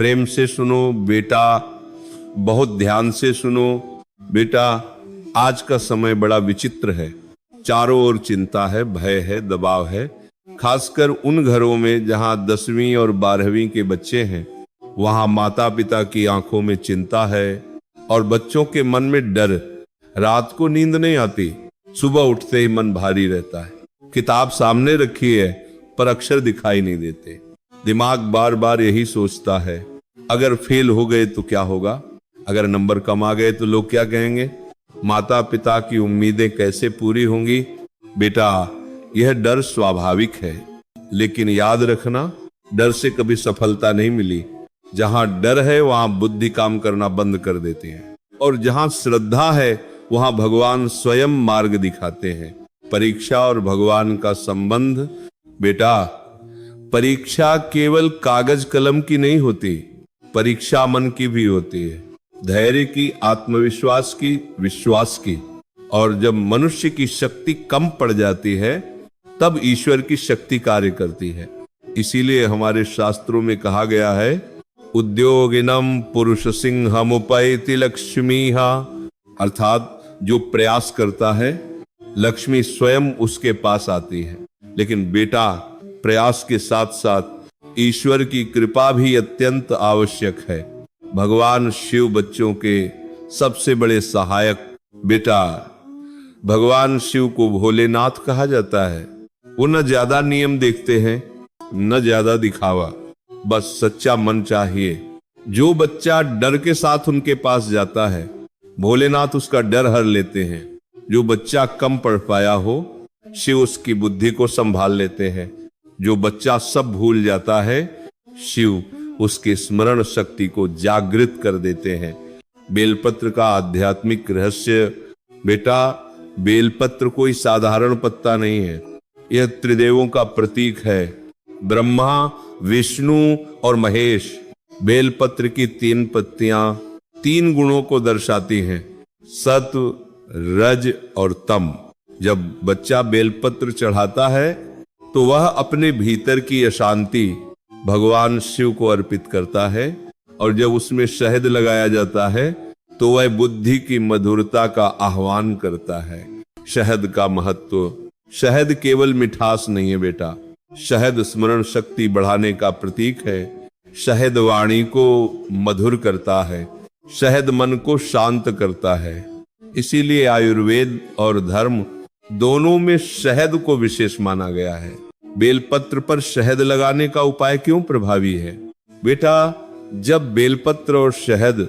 प्रेम से सुनो बेटा, बहुत ध्यान से सुनो बेटा। आज का समय बड़ा विचित्र है, चारों ओर चिंता है, भय है, दबाव है। खासकर उन घरों में जहां 10वीं और 12वीं के बच्चे हैं, वहां माता पिता की आंखों में चिंता है और बच्चों के मन में डर। रात को नींद नहीं आती, सुबह उठते ही मन भारी रहता है। किताब सामने रखी है पर अक्षर दिखाई नहीं देते। दिमाग बार बार यही सोचता है, अगर फेल हो गए तो क्या होगा, अगर नंबर कम आ गए तो लोग क्या कहेंगे, माता पिता की उम्मीदें कैसे पूरी होंगी। बेटा, यह डर स्वाभाविक है, लेकिन याद रखना, डर से कभी सफलता नहीं मिली। जहां डर है वहां बुद्धि काम करना बंद कर देती है, और जहां श्रद्धा है वहां भगवान स्वयं मार्ग दिखाते हैं। परीक्षा और भगवान का संबंध। बेटा, परीक्षा केवल कागज कलम की नहीं होती, परीक्षा मन की भी होती है, धैर्य की, आत्मविश्वास की, विश्वास की। और जब मनुष्य की शक्ति कम पड़ जाती है तब ईश्वर की शक्ति कार्य करती है। इसीलिए हमारे शास्त्रों में कहा गया है, उद्योगिनम पुरुष सिंहमुपैति लक्ष्मीहा, अर्थात जो प्रयास करता है लक्ष्मी स्वयं उसके पास आती है। लेकिन बेटा, प्रयास के साथ साथ ईश्वर की कृपा भी अत्यंत आवश्यक है। भगवान शिव बच्चों के सबसे बड़े सहायक। बेटा, भगवान शिव को भोलेनाथ कहा जाता है। वो न ज्यादा नियम देखते हैं न ज्यादा दिखावा, बस सच्चा मन चाहिए। जो बच्चा डर के साथ उनके पास जाता है, भोलेनाथ उसका डर हर लेते हैं। जो बच्चा कम पढ़ पाया हो, शिव उसकी बुद्धि को संभाल लेते हैं। जो बच्चा सब भूल जाता है, शिव उसकी स्मरण शक्ति को जागृत कर देते हैं। बेलपत्र का आध्यात्मिक रहस्य। बेटा, बेलपत्र कोई साधारण पत्ता नहीं है, यह त्रिदेवों का प्रतीक है, ब्रह्मा, विष्णु और महेश। बेलपत्र की 3 पत्तियां 3 गुणों को दर्शाती हैं, सत्व, रज और तम। जब बच्चा बेलपत्र चढ़ाता है तो वह अपने भीतर की अशांति भगवान शिव को अर्पित करता है, और जब उसमें शहद लगाया जाता है तो वह बुद्धि की मधुरता का आह्वान करता है। शहद का महत्व। शहद केवल मिठास नहीं है बेटा, शहद स्मरण शक्ति बढ़ाने का प्रतीक है। शहद वाणी को मधुर करता है, शहद मन को शांत करता है। इसीलिए आयुर्वेद और धर्म दोनों में शहद को विशेष माना गया है। बेलपत्र पर शहद लगाने का उपाय क्यों प्रभावी है? बेटा, जब बेलपत्र और शहद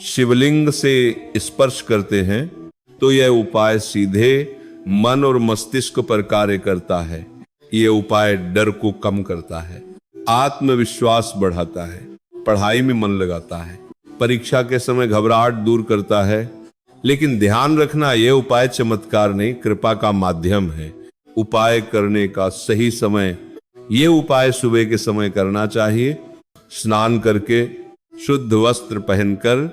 शिवलिंग से स्पर्श करते हैं तो यह उपाय सीधे मन और मस्तिष्क पर कार्य करता है। यह उपाय डर को कम करता है, आत्मविश्वास बढ़ाता है, पढ़ाई में मन लगाता है, परीक्षा के समय घबराहट दूर करता है। लेकिन ध्यान रखना, यह उपाय चमत्कार नहीं, कृपा का माध्यम है। उपाय करने का सही समय। यह उपाय सुबह के समय करना चाहिए, स्नान करके, शुद्ध वस्त्र पहनकर,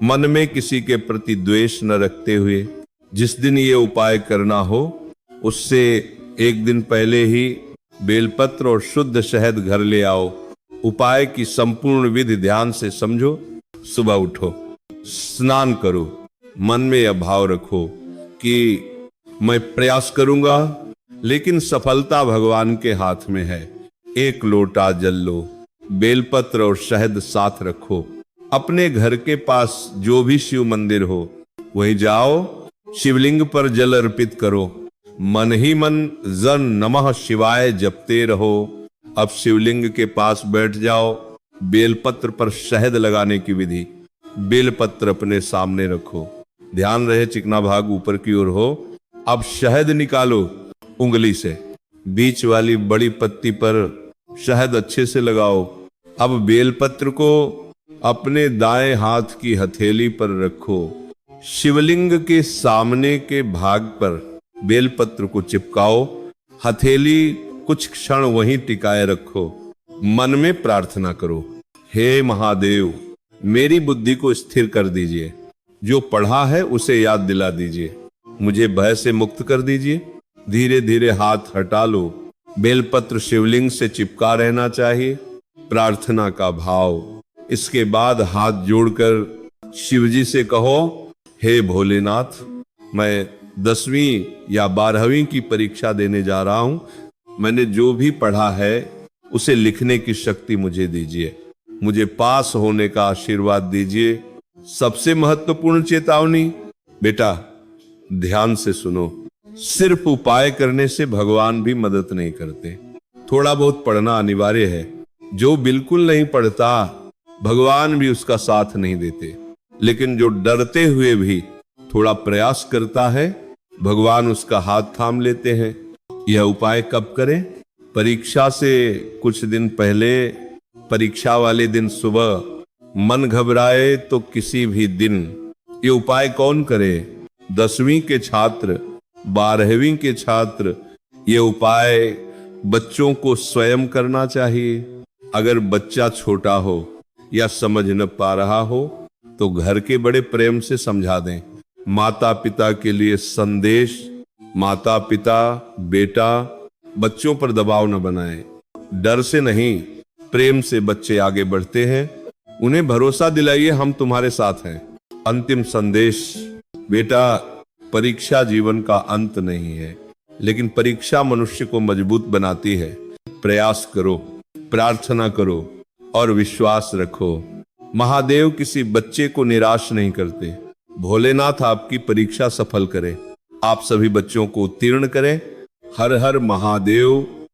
मन में किसी के प्रति द्वेष न रखते हुए। जिस दिन ये उपाय करना हो उससे 1 दिन पहले ही बेलपत्र और शुद्ध शहद घर ले आओ। उपाय की संपूर्ण विधि ध्यान से समझो। सुबह उठो, स्नान करो, मन में यह भाव रखो कि मैं प्रयास करूंगा, लेकिन सफलता भगवान के हाथ में है। 1 लोटा जल लो, बेलपत्र और शहद साथ रखो। अपने घर के पास जो भी शिव मंदिर हो वहीं जाओ, शिवलिंग पर जल अर्पित करो, मन ही मन जन नमः शिवाय जपते रहो। अब शिवलिंग के पास बैठ जाओ। बेलपत्र पर शहद लगाने की विधि। बेलपत्र अपने सामने रखो, ध्यान रहे चिकना भाग ऊपर की ओर हो। अब शहद निकालो उंगली से, बीच वाली बड़ी पत्ती पर शहद अच्छे से लगाओ। अब बेलपत्र को अपने दाएं हाथ की हथेली पर रखो। शिवलिंग के सामने के भाग पर बेलपत्र को चिपकाओ। हथेली कुछ क्षण वहीं टिकाए रखो। मन में प्रार्थना करो, हे महादेव, मेरी बुद्धि को स्थिर कर दीजिए, जो पढ़ा है उसे याद दिला दीजिए, मुझे भय से मुक्त कर दीजिए। धीरे धीरे हाथ हटा लो। बेलपत्र शिवलिंग से चिपका रहना चाहिए। प्रार्थना का भाव, इसके बाद हाथ जोड़कर शिवजी से कहो, हे भोलेनाथ, मैं 10वीं या 12वीं की परीक्षा देने जा रहा हूं। मैंने जो भी पढ़ा है उसे लिखने की शक्ति मुझे दीजिए, मुझे पास होने का आशीर्वाद दीजिए। सबसे महत्वपूर्ण चेतावनी, बेटा ध्यान से सुनो, सिर्फ उपाय करने से भगवान भी मदद नहीं करते। थोड़ा बहुत पढ़ना अनिवार्य है। जो बिल्कुल नहीं पढ़ता भगवान भी उसका साथ नहीं देते, लेकिन जो डरते हुए भी थोड़ा प्रयास करता है भगवान उसका हाथ थाम लेते हैं। यह उपाय कब करें? परीक्षा से कुछ दिन पहले, परीक्षा वाले दिन सुबह मन घबराए तो किसी भी दिन। ये उपाय कौन करे? 10वीं के छात्र, 12वीं के छात्र। ये उपाय बच्चों को स्वयं करना चाहिए। अगर बच्चा छोटा हो या समझ न पा रहा हो तो घर के बड़े प्रेम से समझा दें। माता पिता के लिए संदेश, माता पिता बेटा बच्चों पर दबाव न बनाएं। डर से नहीं, प्रेम से बच्चे आगे बढ़ते हैं। उन्हें भरोसा दिलाइए, हम तुम्हारे साथ हैं। अंतिम संदेश, बेटा परीक्षा जीवन का अंत नहीं है, लेकिन परीक्षा मनुष्य को मजबूत बनाती है। प्रयास करो, प्रार्थना करो और विश्वास रखो। महादेव किसी बच्चे को निराश नहीं करते। भोलेनाथ आपकी परीक्षा सफल करें, आप सभी बच्चों को उत्तीर्ण करें। हर हर महादेव।